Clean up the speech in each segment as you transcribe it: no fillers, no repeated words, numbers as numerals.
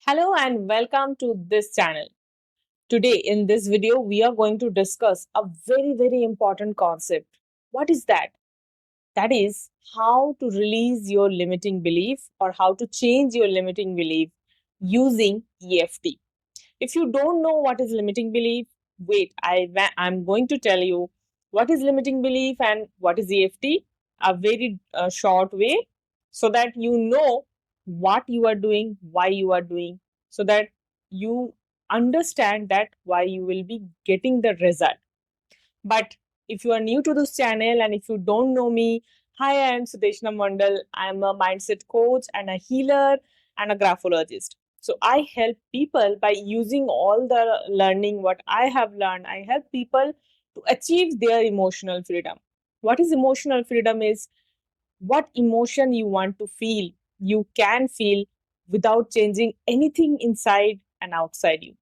Hello and welcome to this channel. Today in this video, we are going to discuss a very important concept. What is that? That is how to release your limiting belief or how to change your limiting belief using EFT. If you don't know what is limiting belief, wait, I'm going to tell you what is limiting belief and what is EFT, a very short way, so that you know what you are doing, why you are doing, so that you understand that why you will be getting the result. But if you are new to this channel and if you don't know me, hi, I am Sudeshna Mandal. I am a mindset coach and a healer and a graphologist. So I help people by using all the learning what I have learned. I help people to achieve their emotional freedom. What is emotional freedom is what emotion you want to feel, you can feel without changing anything inside and outside you.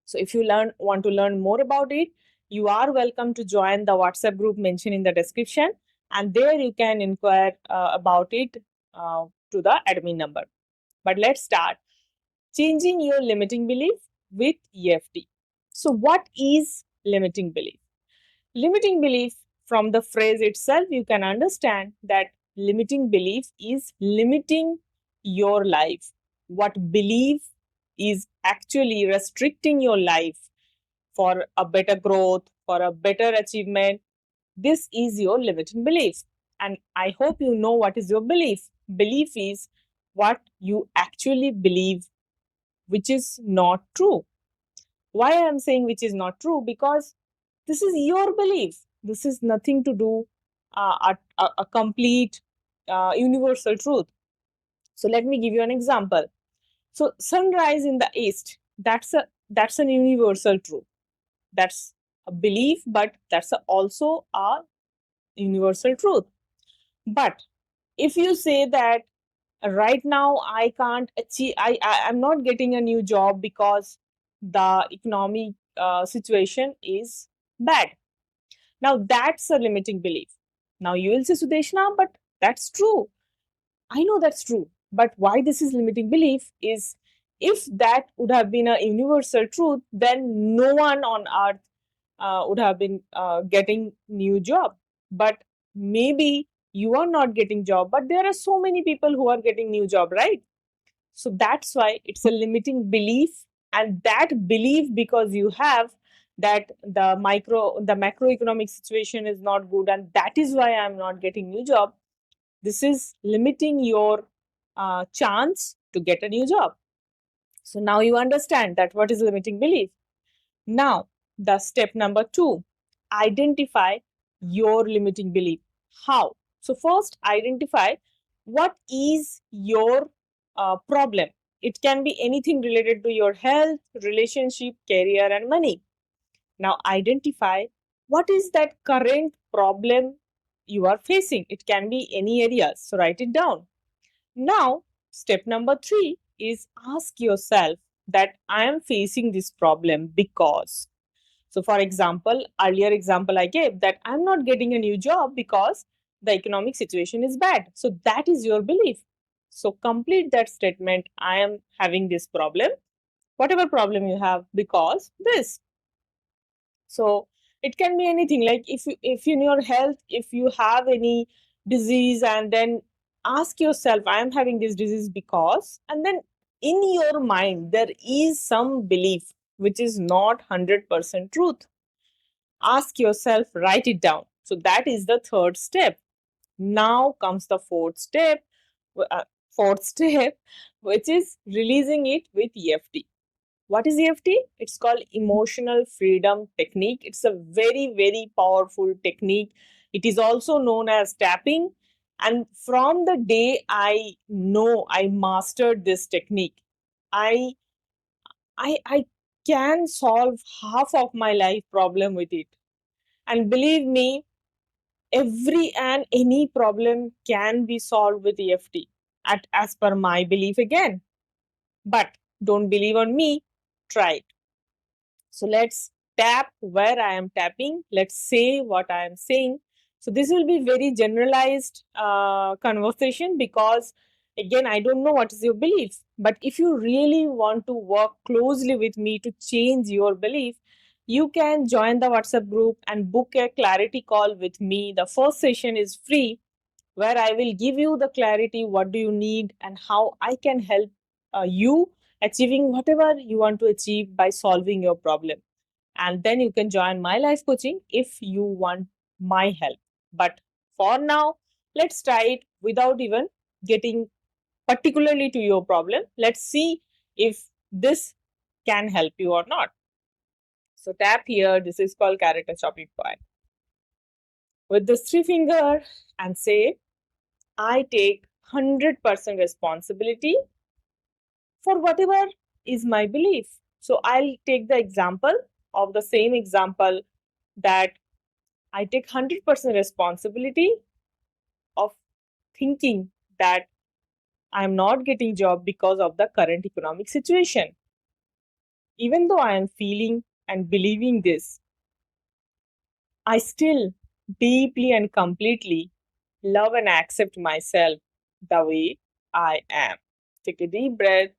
So if you want to learn more about it, you are welcome to join the WhatsApp group mentioned in the description, and there you can inquire about it to the admin number. But let's start. Changing your limiting belief with EFT. So what is limiting belief? Limiting belief, from the phrase itself, you can understand that limiting belief is limiting your life. What belief is actually restricting your life for a better growth, for a better achievement. This is your limiting belief. And I hope you know what is your belief. Belief is what you actually believe, which is not true. Why I am saying which is not true? Because this is your belief. This is nothing to do a complete universal truth. So let me give you an example. So sunrise in the east, that's an universal truth. That's a belief, but also a universal truth. But if you say that right now I can't achieve, I'm not getting a new job because the economic situation is bad. Now that's a limiting belief. Now you will say, Sudeshna, but that's true. I know that's true. But why this is limiting belief is, if that would have been a universal truth, then no one on earth would have been getting new job. But maybe you are not getting job, but there are so many people who are getting new job, right? So that's why it's a limiting belief, and that belief, because you have that the macroeconomic situation is not good, and that is why I'm not getting new job. This is limiting your chance to get a new job. So now you understand that what is limiting belief. Now, the step number 2, identify your limiting belief. How? So first, identify what is your problem. It can be anything related to your health, relationship, career, and money. Now, identify what is that current problem you are facing. It can be any areas. So write it down. Now, step number 3 is ask yourself that I am facing this problem because. So, for example, earlier example I gave, that I'm not getting a new job because the economic situation is bad. So, that is your belief. So, complete that statement. I am having this problem, whatever problem you have, because this. So, it can be anything, like if in your health, if you have any disease, and then ask yourself, I am having this disease because, and then in your mind there is some belief which is not 100% truth. Ask yourself, write it down. So that is the third step. Now comes the uh, fourth step, which is releasing it with EFT. What is EFT? It's called emotional freedom technique. It's a very powerful technique. It is also known as tapping. And from the day I know I mastered this technique, I I can solve half of my life problem with it. And believe me, every and any problem can be solved with EFT as per my belief again. But don't believe on me, try it. So let's tap where I am tapping. Let's say what I am saying. So this will be very generalized conversation, because Again, I don't know what is your belief, but if you really want to work closely with me to change your belief, you can join the WhatsApp group and book a clarity call with me. The first session is free, where I will give you the clarity what do you need and how I can help you achieving whatever you want to achieve by solving your problem. And then you can join my life coaching if you want my help. But for now, let's try it without even getting particularly to your problem. Let's see if this can help you or not. So tap here. This is called character chopping point. With this three finger and say, I take 100% responsibility for whatever is my belief. So I'll take the example of the same example that I take 100% responsibility of thinking that I'm not getting job because of the current economic situation. Even though I am feeling and believing this, I still deeply and completely love and accept myself the way I am. Take a deep breath.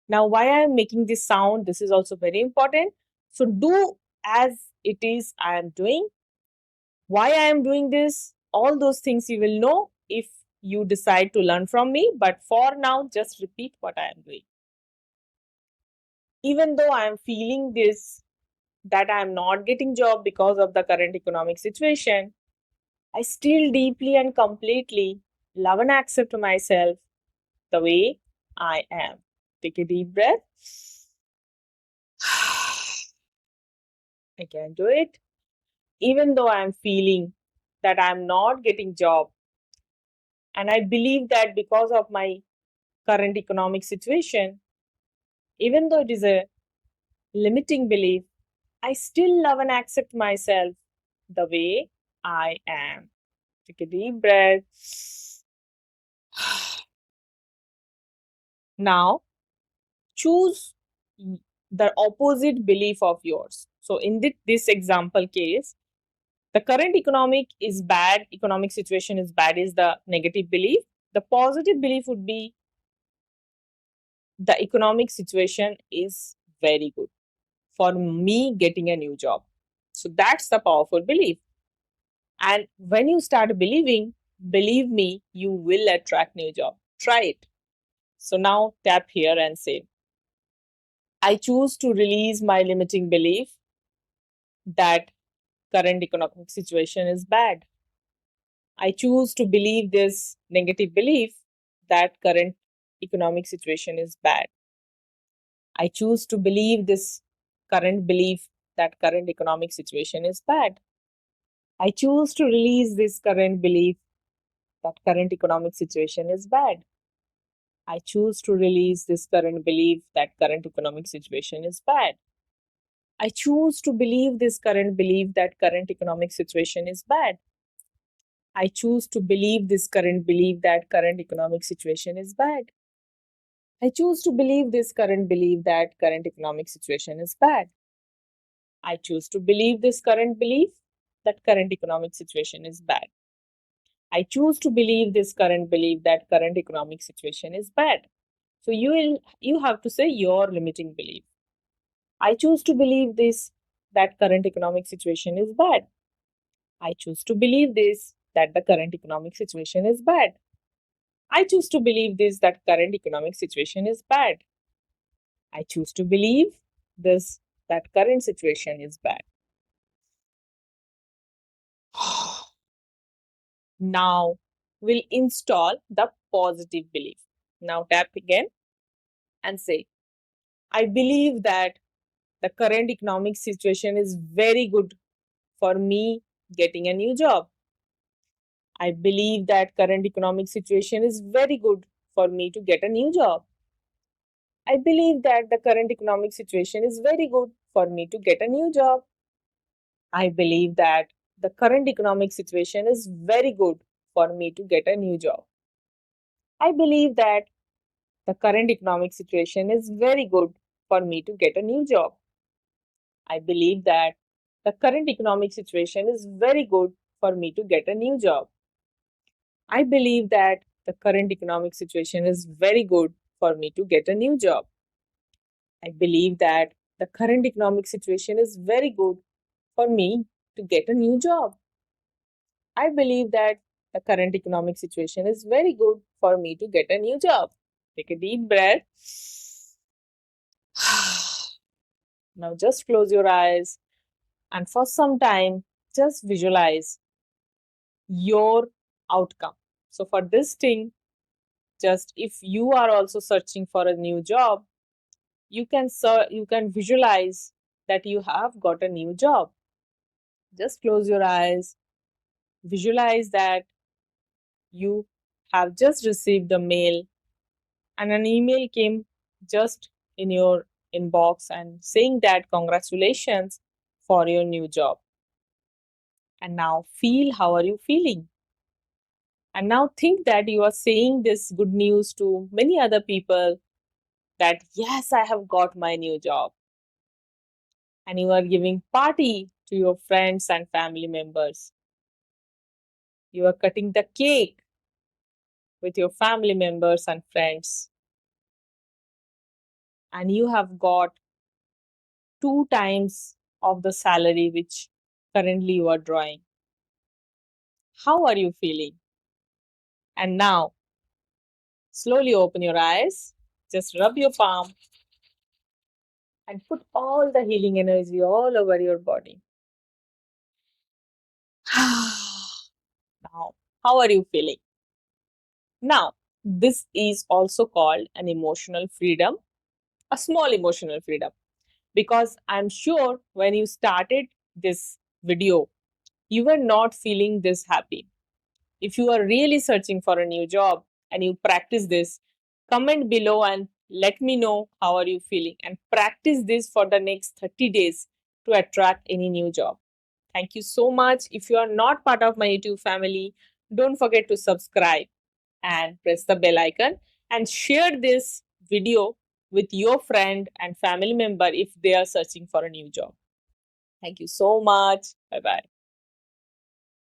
Now, why I am making this sound, this is also very important. So, do as it is I am doing. Why I am doing this, all those things you will know if you decide to learn from me. But for now, just repeat what I am doing. Even though I am feeling this, that I am not getting job because of the current economic situation, I still deeply and completely love and accept myself the way I am. Take a deep breath. I can do it. Even though I am feeling that I am not getting job, and I believe that because of my current economic situation, even though it is a limiting belief, I still love and accept myself the way I am. Take a deep breath. Now, choose the opposite belief of yours. So, in this example case, the current economic situation is bad is the negative belief. The positive belief would be the economic situation is very good for me getting a new job. So that's the powerful belief. And when you start believing, believe me, you will attract new job. Try it. So now tap here and say, I choose to release my limiting belief that current economic situation is bad. I choose to believe this negative belief that current economic situation is bad. I choose to believe this current belief that current economic situation is bad. I choose to release this current belief that current economic situation is bad. I choose to release this current belief that current economic situation is bad. I choose to believe this current belief that current economic situation is bad. I choose to believe this current belief that current economic situation is bad. I choose to believe this current belief that current economic situation is bad. I choose to believe this current belief that current economic situation is bad. I choose to believe this current belief that current economic situation is bad. So you have to say your limiting belief. I choose to believe this that current economic situation is bad. I choose to believe this that the current economic situation is bad. I choose to believe this that current economic situation is bad. I choose to believe this that current situation is bad. Now we'll install the positive belief. Now tap again and say, I believe that the current economic situation is very good for me getting a new job. I believe that current economic situation is very good for me to get a new job. I believe that the current economic situation is very good for me to get a new job. I believe that the current economic situation is very good for me to get a new job. I believe that the current economic situation is very good for me to get a new job. I believe that the current economic situation is very good for me to get a new job. I believe that the current economic situation is very good for me to get a new job. I believe that the current economic situation is very good for me to get a new job. I believe that the current economic situation is very good for me to get a new job. Take a deep breath. Now just close your eyes and for some time, just visualize your outcome. So for this thing, just if you are also searching for a new job, you can visualize that you have got a new job. Just close your eyes, visualize that you have just received a mail and an email came just in your inbox and saying that congratulations for your new job. And now feel how are you feeling? And now think that you are saying this good news to many other people that yes, I have got my new job. And you are giving party to your friends and family members. You are cutting the cake with your family members and friends. And you have got 2 times of the salary which currently you are drawing. How are you feeling? And now, slowly open your eyes, just rub your palm and put all the healing energy all over your body. Now, how are you feeling? Now, this is also called an emotional freedom, a small emotional freedom, because I'm sure when you started this video, you were not feeling this happy. If you are really searching for a new job and you practice this, comment below and let me know how are you feeling and practice this for the next 30 days to attract any new job. Thank you so much. If you are not part of my YouTube family, don't forget to subscribe and press the bell icon and share this video with your friend and family member if they are searching for a new job. Thank you so much. Bye bye.